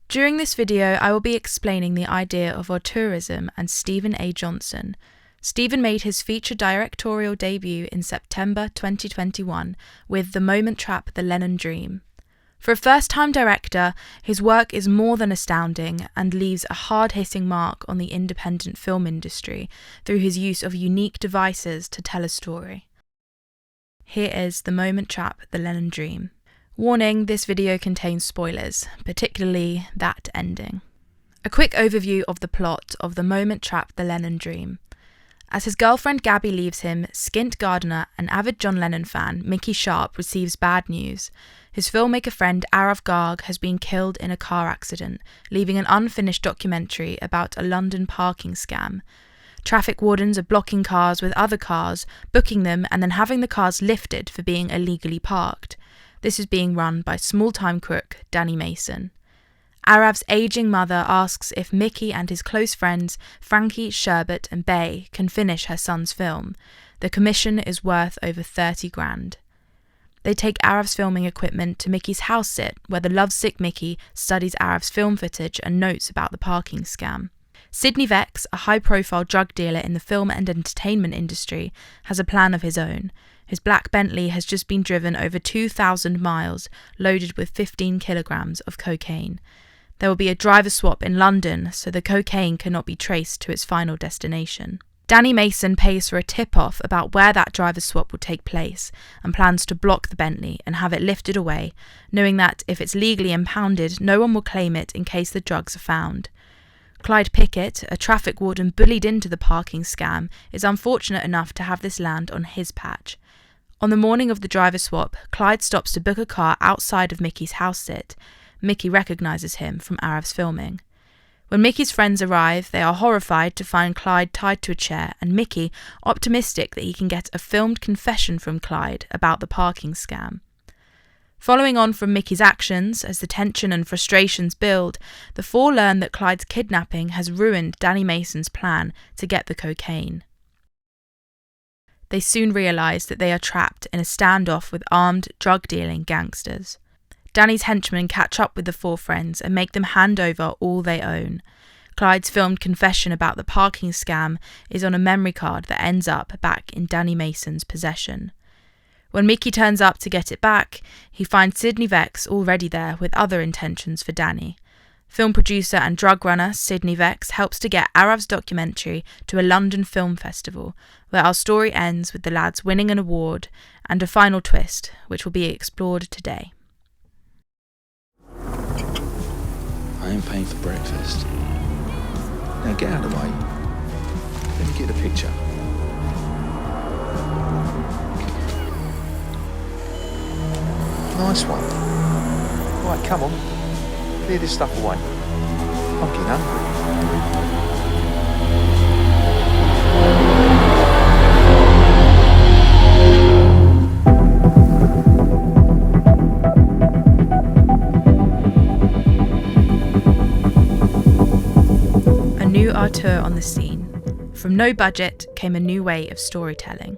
During this video, I will be explaining the idea of Auteurism and Stephen A. Johnson. Stephen made his feature directorial debut in September 2021 with The Moment Trap, The Lennon Dream. For a first-time director, his work is more than astounding and leaves a hard-hitting mark on the independent film industry through his use of unique devices to tell a story. Here is The Moment Trap, The Lennon Dream. Warning, this video contains spoilers, particularly that ending. A quick overview of the plot of The Moment Trap, The Lennon Dream. As his girlfriend Gabby leaves him, skint gardener and avid John Lennon fan Mickey Sharp receives bad news. His filmmaker friend Arav Garg has been killed in a car accident, leaving an unfinished documentary about a London parking scam. Traffic wardens are blocking cars with other cars, booking them and then having the cars lifted for being illegally parked. This is being run by small-time crook Danny Mason. Arav's aging mother asks if Mickey and his close friends Frankie, Sherbet and Bay can finish her son's film. The commission is worth over 30 grand. They take Arav's filming equipment to Mickey's house sit, where the lovesick Mickey studies Arav's film footage and notes about the parking scam. Sidney Vex, a high-profile drug dealer in the film and entertainment industry, has a plan of his own. His black Bentley has just been driven over 2,000 miles, loaded with 15 kilograms of cocaine. There will be a driver swap in London, so the cocaine cannot be traced to its final destination. Danny Mason pays for a tip-off about where that driver swap will take place and plans to block the Bentley and have it lifted away, knowing that if it's legally impounded, no one will claim it in case the drugs are found. Clyde Pickett, a traffic warden bullied into the parking scam, is unfortunate enough to have this land on his patch. On the morning of the driver swap, Clyde stops to book a car outside of Mickey's house sit. Mickey recognises him from Arav's filming. When Mickey's friends arrive, they are horrified to find Clyde tied to a chair and Mickey optimistic that he can get a filmed confession from Clyde about the parking scam. Following on from Mickey's actions, as the tension and frustrations build, the four learn that Clyde's kidnapping has ruined Danny Mason's plan to get the cocaine. They soon realise that they are trapped in a standoff with armed, drug-dealing gangsters. Danny's henchmen catch up with the four friends and make them hand over all they own. Clyde's filmed confession about the parking scam is on a memory card that ends up back in Danny Mason's possession. When Mickey turns up to get it back, he finds Sidney Vex already there with other intentions for Danny. Film producer and drug runner Sidney Vex helps to get Arav's documentary to a London film festival, where our story ends with the lads winning an award and a final twist, which will be explored today. I ain't paying for breakfast. Now get out of the way. Let me get the picture. Nice one. Right, come on. Clear this stuff away. I'm getting hungry. Auteur on the scene. From no budget came a new way of storytelling.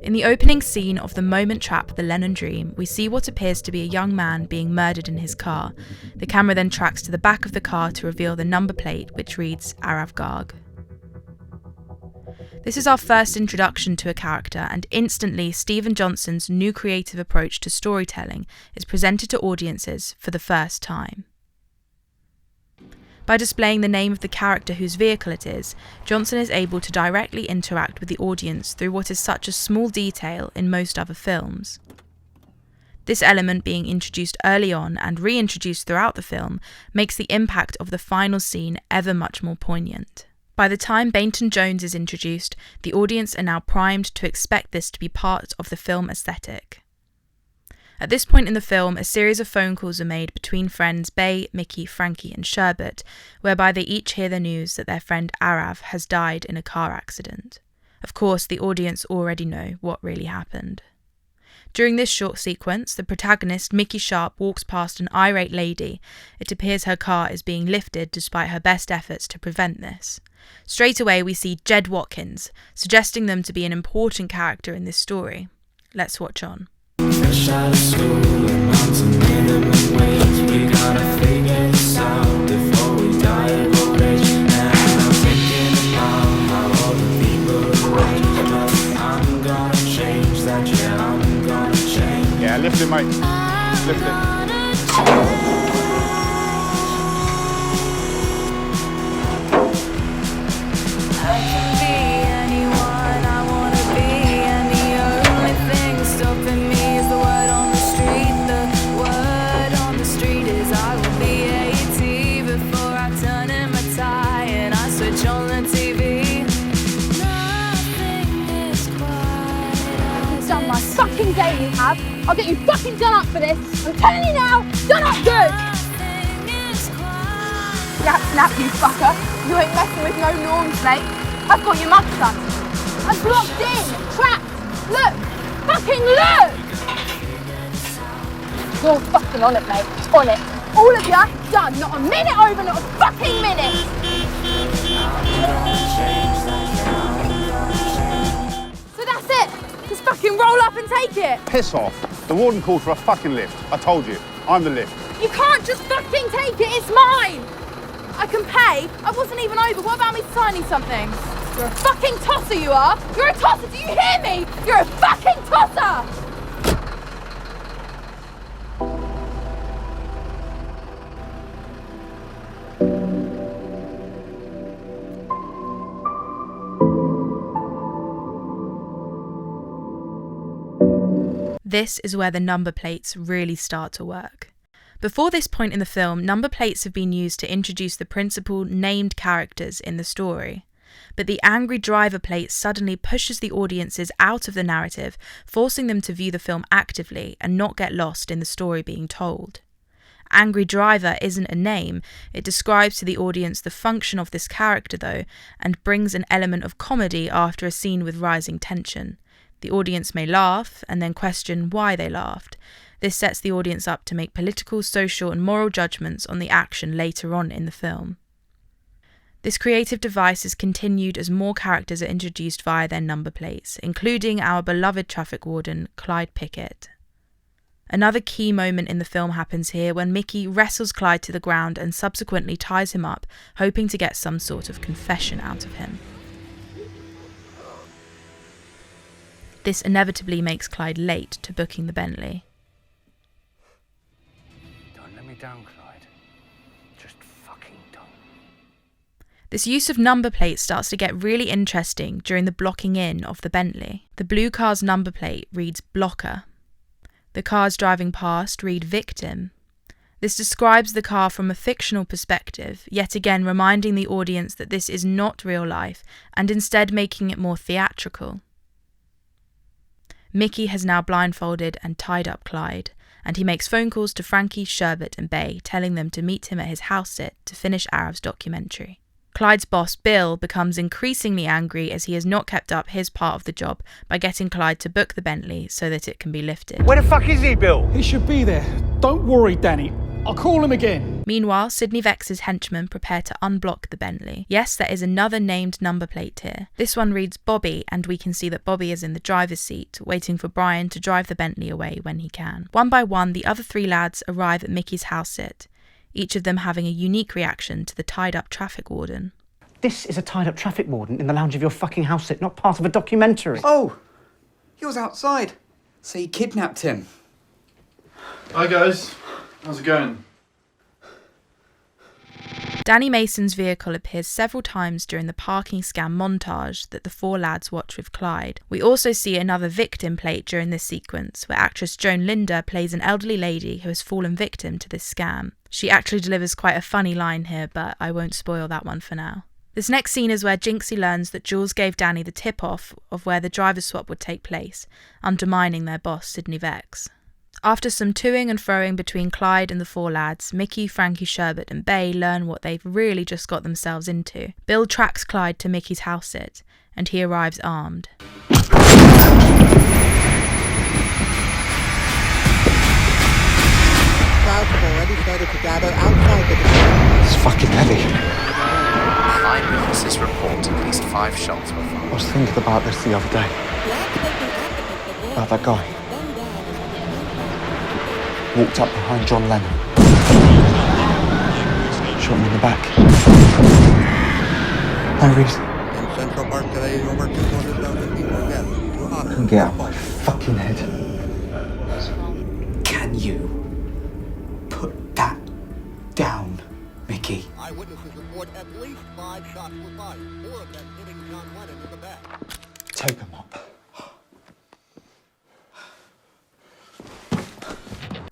In the opening scene of The Moment Trap, The Lennon Dream, we see what appears to be a young man being murdered in his car. The camera then tracks to the back of the car to reveal the number plate, which reads Arav Garg. This is our first introduction to a character, and instantly Stephen Johnson's new creative approach to storytelling is presented to audiences for the first time. By displaying the name of the character whose vehicle it is, Johnson is able to directly interact with the audience through what is such a small detail in most other films. This element being introduced early on and reintroduced throughout the film makes the impact of the final scene ever much more poignant. By the time Bainton Jones is introduced, the audience are now primed to expect this to be part of the film aesthetic. At this point in the film, a series of phone calls are made between friends Bay, Mickey, Frankie and Sherbet, whereby they each hear the news that their friend Arav has died in a car accident. Of course, the audience already know what really happened. During this short sequence, the protagonist, Mickey Sharp, walks past an irate lady. It appears her car is being lifted despite her best efforts to prevent this. Straight away, we see Jed Watkins, suggesting them to be an important character in this story. Let's watch on. Fresh out of school and on to minimum wage. We got a Fucking day you have. I'll get you fucking done up for this. I'm telling you now, done up good. Snap, snap, you fucker. You ain't messing with no norms, mate. I've got your mug shut. I'm blocked in, trapped. Look, fucking look. You're all fucking on it, mate. On it. All of ya, done. Not a minute over, not a fucking minute. So that's it. Just fucking roll up and take it. Piss off. The warden called for a fucking lift. I told you, I'm the lift. You can't just fucking take it, it's mine. I can pay. I wasn't even over. What about me signing something? You're a fucking tosser, you are. You're a tosser, do you hear me? You're a fucking tosser. This is where the number plates really start to work. Before this point in the film, number plates have been used to introduce the principal named characters in the story. But the angry driver plate suddenly pushes the audiences out of the narrative, forcing them to view the film actively and not get lost in the story being told. Angry driver isn't a name, it describes to the audience the function of this character though, and brings an element of comedy after a scene with rising tension. The audience may laugh and then question why they laughed. This sets the audience up to make political, social and moral judgments on the action later on in the film. This creative device is continued as more characters are introduced via their number plates, including our beloved traffic warden, Clyde Pickett. Another key moment in the film happens here when Mickey wrestles Clyde to the ground and subsequently ties him up, hoping to get some sort of confession out of him. This inevitably makes Clyde late to booking the Bentley. Don't let me down, Clyde. Just fucking don't. This use of number plates starts to get really interesting during the blocking in of the Bentley. The blue car's number plate reads blocker. The cars driving past read victim. This describes the car from a fictional perspective, yet again reminding the audience that this is not real life and instead making it more theatrical. Mickey has now blindfolded and tied up Clyde, and he makes phone calls to Frankie, Sherbet and Bay, telling them to meet him at his house sit to finish Arab's documentary. Clyde's boss, Bill, becomes increasingly angry as he has not kept up his part of the job by getting Clyde to book the Bentley so that it can be lifted. Where the fuck is he, Bill? He should be there. Don't worry, Danny. I'll call him again. Meanwhile, Sidney Vex's henchmen prepare to unblock the Bentley. Yes, there is another named number plate here. This one reads Bobby, and we can see that Bobby is in the driver's seat, waiting for Brian to drive the Bentley away when he can. One by one, the other three lads arrive at Mickey's house sit, each of them having a unique reaction to the tied-up traffic warden. This is a tied-up traffic warden in the lounge of your fucking house sit, not part of a documentary. Oh, he was outside, so you kidnapped him. Hi guys, how's it going? Danny Mason's vehicle appears several times during the parking scam montage that the four lads watch with Clyde. We also see another victim plate during this sequence, where actress Joan Linder plays an elderly lady who has fallen victim to this scam. She actually delivers quite a funny line here, but I won't spoil that one for now. This next scene is where Jinxie learns that Jules gave Danny the tip-off of where the driver swap would take place, undermining their boss Sidney Vex. After some toing and froing between Clyde and the four lads, Mickey, Frankie, Sherbet and Bay learn what they've really just got themselves into. Bill tracks Clyde to Mickey's house sit, and he arrives armed. It's fucking heavy. 9 witnesses report at least 5 shots were fired. I was thinking about this the other day. About that guy. Walked up behind John Lennon. Shot him in the back. No reason. In Central Park today, over 200,000 people dead. I couldn't get out of my fucking head. Can you Eyewitnesses report at least 5 shots were fired, 4 of them hitting John Lennon in the back. Take them up.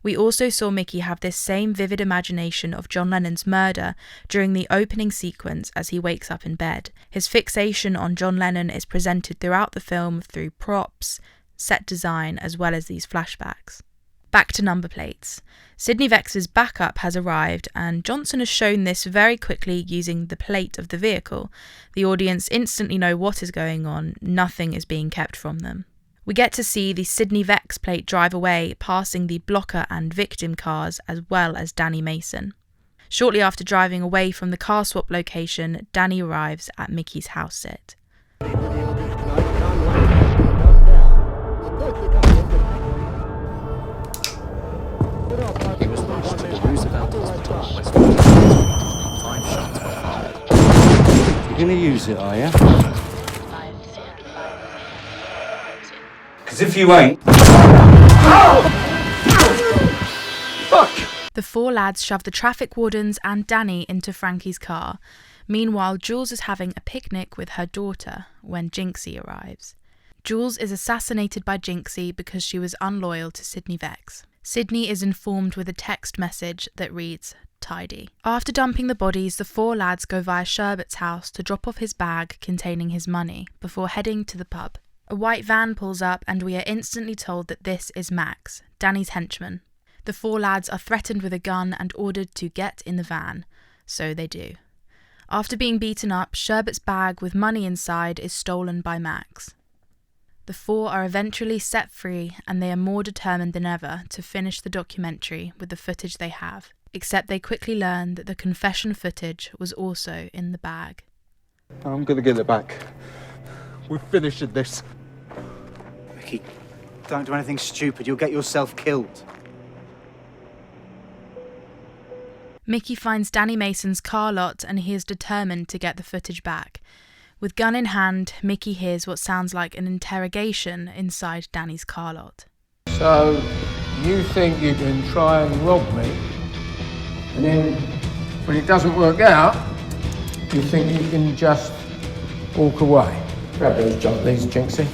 We also saw Mickey have this same vivid imagination of John Lennon's murder during the opening sequence as he wakes up in bed. His fixation on John Lennon is presented throughout the film through props, set design, as well as these flashbacks. Back to number plates. Sidney Vex's backup has arrived, and Johnson has shown this very quickly using the plate of the vehicle. The audience instantly know what is going on, nothing is being kept from them. We get to see the Sidney Vex plate drive away, passing the blocker and victim cars, as well as Danny Mason. Shortly after driving away from the car swap location, Danny arrives at Mickey's house sit. He was rushed to the Roosevelt Hospital, West Virginia. 5 shots were fired. You're gonna use it, are you? Because if you ain't... Fuck! The 4 lads shove the traffic wardens and Danny into Frankie's car. Meanwhile, Jules is having a picnic with her daughter when Jinxie arrives. Jules is assassinated by Jinxie because she was unloyal to Sidney Vex. Sidney is informed with a text message that reads, "Tidy." After dumping the bodies, the 4 lads go via Sherbert's house to drop off his bag containing his money before heading to the pub. A white van pulls up and we are instantly told that this is Max, Danny's henchman. The 4 lads are threatened with a gun and ordered to get in the van. So they do. After being beaten up, Sherbert's bag with money inside is stolen by Max. The 4 are eventually set free and they are more determined than ever to finish the documentary with the footage they have, except they quickly learn that the confession footage was also in the bag. I'm gonna get it back. We're finishing this. Mickey, don't do anything stupid. You'll get yourself killed. Mickey finds Danny Mason's car lot and he is determined to get the footage back. With gun in hand, Mickey hears what sounds like an interrogation inside Danny's car lot. So, you think you can try and rob me, and then, when it doesn't work out, you think you can just walk away? Grab those leads, Jinxie.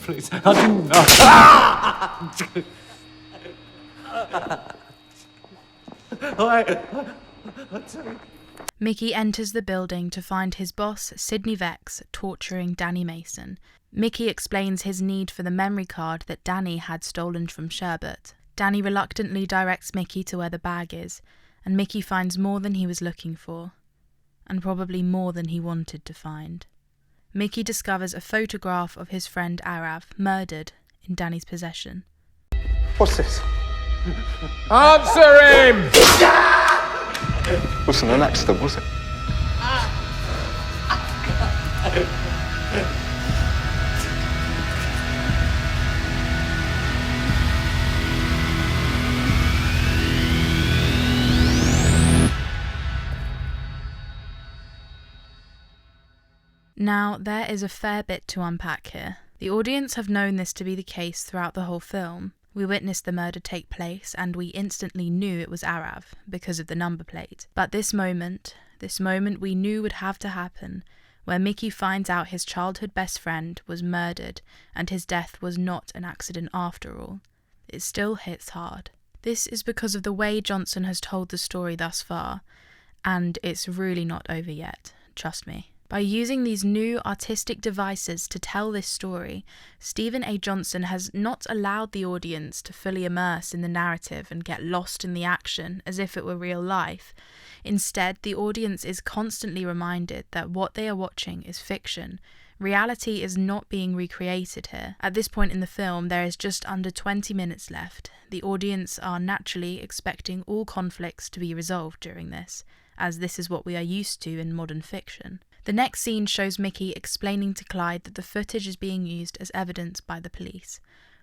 Please, I didn't know. Mickey enters the building to find his boss, Sidney Vex, torturing Danny Mason. Mickey explains his need for the memory card that Danny had stolen from Sherbert. Danny reluctantly directs Mickey to where the bag is, and Mickey finds more than he was looking for, and probably more than he wanted to find. Mickey discovers a photograph of his friend Arav, murdered, in Danny's possession. What's this? Answer him! Wasn't an accident, was it? Now, there is a fair bit to unpack here. The audience have known this to be the case throughout the whole film. We witnessed the murder take place and we instantly knew it was Arav because of the number plate. But this moment we knew would have to happen, where Mickey finds out his childhood best friend was murdered and his death was not an accident after all. It still hits hard. This is because of the way Johnson has told the story thus far, and it's really not over yet, trust me. By using these new artistic devices to tell this story, Stephen A. Johnson has not allowed the audience to fully immerse in the narrative and get lost in the action as if it were real life. Instead, the audience is constantly reminded that what they are watching is fiction. Reality is not being recreated here. At this point in the film, there is just under 20 minutes left. The audience are naturally expecting all conflicts to be resolved during this, as this is what we are used to in modern fiction. The next scene shows Mickey explaining to Clyde that the footage is being used as evidence by the police.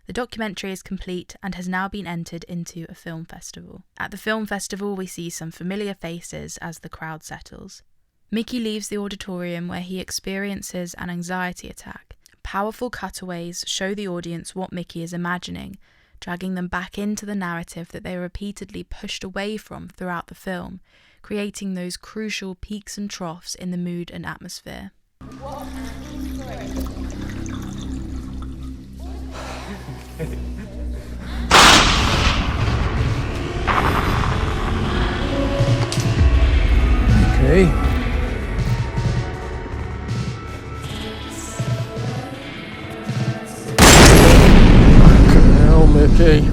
The documentary is complete and has now been entered into a film festival. At the film festival, we see some familiar faces as the crowd settles. Mickey leaves the auditorium where he experiences an anxiety attack. Powerful cutaways show the audience what Mickey is imagining. dragging them back into the narrative that they were repeatedly pushed away from throughout the film, creating those crucial peaks and troughs in the mood and atmosphere. Okay. Hell, Mickey.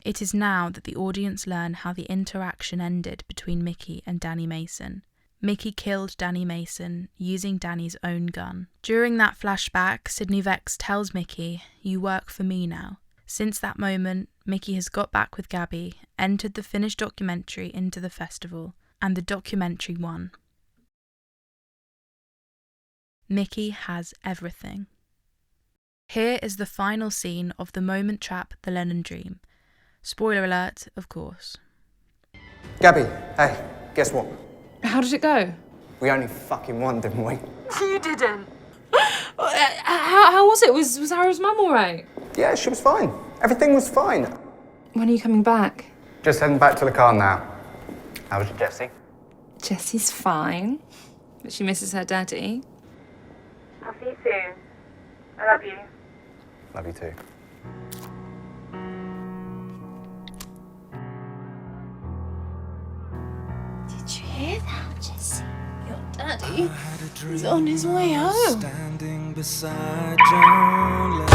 It is now that the audience learn how the interaction ended between Mickey and Danny Mason. Mickey killed Danny Mason using Danny's own gun. During that flashback, Sidney Vex tells Mickey, "You work for me now." Since that moment, Mickey has got back with Gabby, entered the finished documentary into the festival, and the documentary won. Mickey has everything. Here is the final scene of The Moment Trap, The Lennon Dream. Spoiler alert, of course. Gabby, hey, guess what? How did it go? We only fucking won, didn't we? You didn't. How was it? Was Harrow's mum all right? Yeah, she was fine. Everything was fine. When are you coming back? Just heading back to the car now. How was Jessie? Jessie's fine, but she misses her daddy. I'll see you soon. I love you. Love you too. Did you hear that, Jessie? Your daddy is on his way home. Standing beside John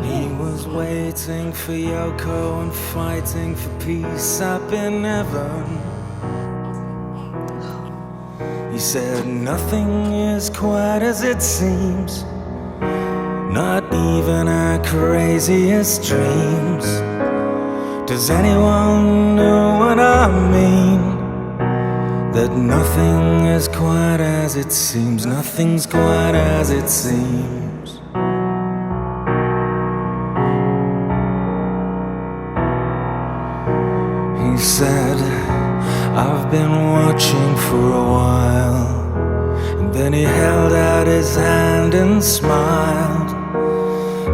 He was waiting for Yoko and fighting for peace up in heaven. He said nothing is quite as it seems, not even our craziest dreams. Does anyone know what I mean? That nothing is quite as it seems, nothing's quite as it seems. He said, I've been watching for a while. And then he held out his hand and smiled.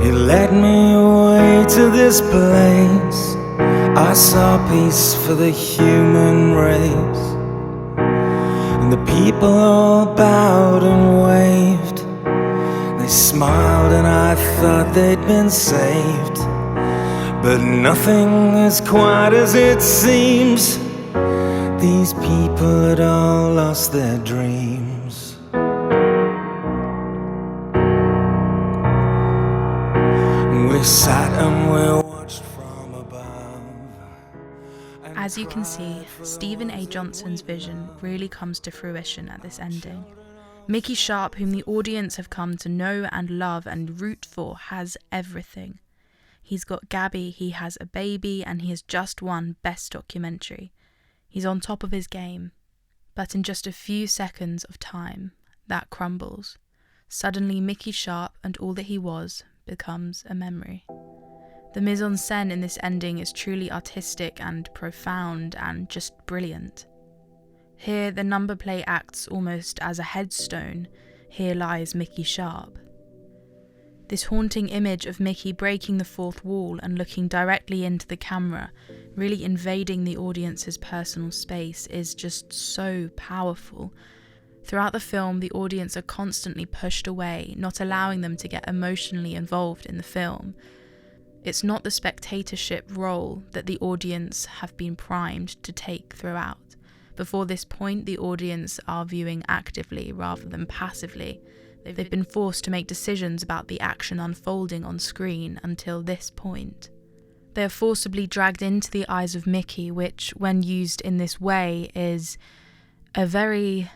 He led me away to this place. I saw peace for the human race. And the people all bowed and waved. They smiled and I thought they'd been saved. But nothing is quite as it seems. These people had all lost their dreams. We sat and we watched from above. As you can see, Stephen A. Johnson's vision really comes to fruition at this ending. Mickey Sharp, whom the audience have come to know and love and root for, has everything. He's got Gabby, he has a baby, and he has just won Best Documentary. He's on top of his game. But in just a few seconds of time, that crumbles. Suddenly Mickey Sharp and all that he was becomes a memory. The mise-en-scène in this ending is truly artistic and profound and just brilliant. Here the number plate acts almost as a headstone. Here lies Mickey Sharp. This haunting image of Mickey breaking the fourth wall and looking directly into the camera, really invading the audience's personal space, is just so powerful. Throughout the film, the audience are constantly pushed away, not allowing them to get emotionally involved in the film. It's not the spectatorship role that the audience have been primed to take throughout. Before this point, the audience are viewing actively rather than passively. They've been forced to make decisions about the action unfolding on screen until this point. They are forcibly dragged into the eyes of Mickey, which, when used in this way, is a very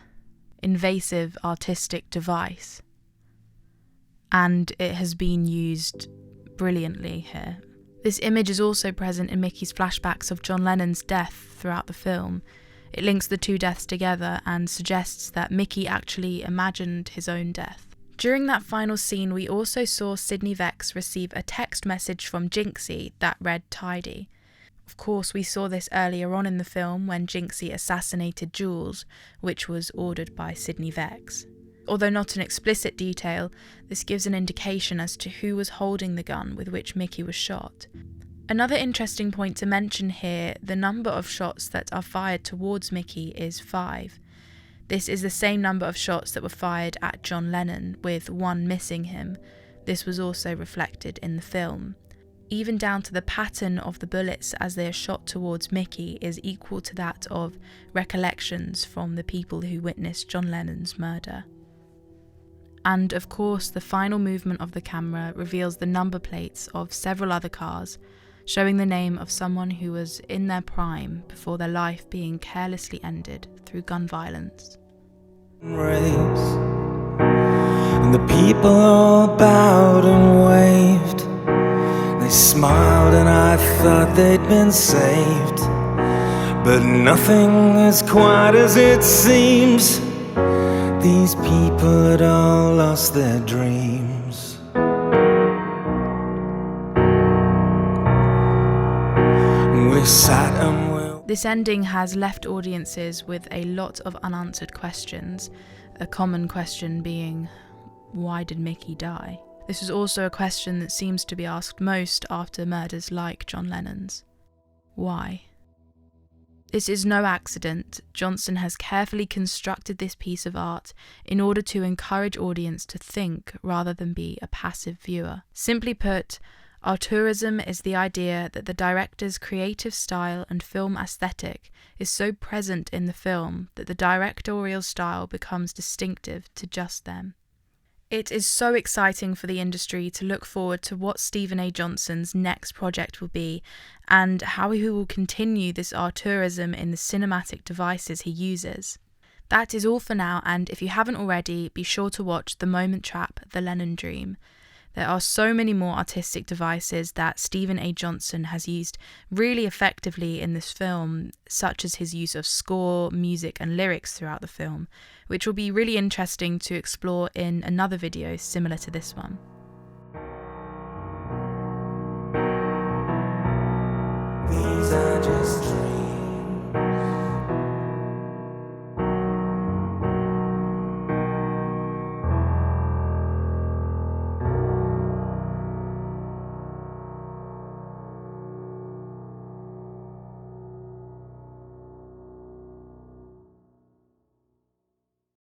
invasive artistic device. And it has been used brilliantly here. This image is also present in Mickey's flashbacks of John Lennon's death throughout the film. It links the two deaths together and suggests that Mickey actually imagined his own death. During that final scene, we also saw Sidney Vex receive a text message from Jinxie that read tidy. Of course, we saw this earlier on in the film when Jinxie assassinated Jules, which was ordered by Sidney Vex. Although not an explicit detail, this gives an indication as to who was holding the gun with which Mickey was shot. Another interesting point to mention here, the number of shots that are fired towards Mickey is 5. This is the same number of shots that were fired at John Lennon, with 1 missing him. This was also reflected in the film. Even down to the pattern of the bullets as they are shot towards Mickey is equal to that of recollections from the people who witnessed John Lennon's murder. And of course, the final movement of the camera reveals the number plates of several other cars, showing the name of someone who was in their prime before their life being carelessly ended through gun violence. And the people all bowed and waved. They smiled and I thought they'd been saved. But nothing is quite as it seems. These people had all lost their dreams. We sat and This ending has left audiences with a lot of unanswered questions, a common question being, why did Mickey die? This is also a question that seems to be asked most after murders like John Lennon's. Why? This is no accident. Johnson has carefully constructed this piece of art in order to encourage audience to think rather than be a passive viewer. Simply put, Auteurism is the idea that the director's creative style and film aesthetic is so present in the film that the directorial style becomes distinctive to just them. It is so exciting for the industry to look forward to what Stephen A. Johnson's next project will be and how he will continue this Auteurism in the cinematic devices he uses. That is all for now, and if you haven't already, be sure to watch The Moment Trap, The Lennon Dream. There are so many more artistic devices that Stephen A. Johnson has used really effectively in this film, such as his use of score, music and lyrics throughout the film, which will be really interesting to explore in another video similar to this one.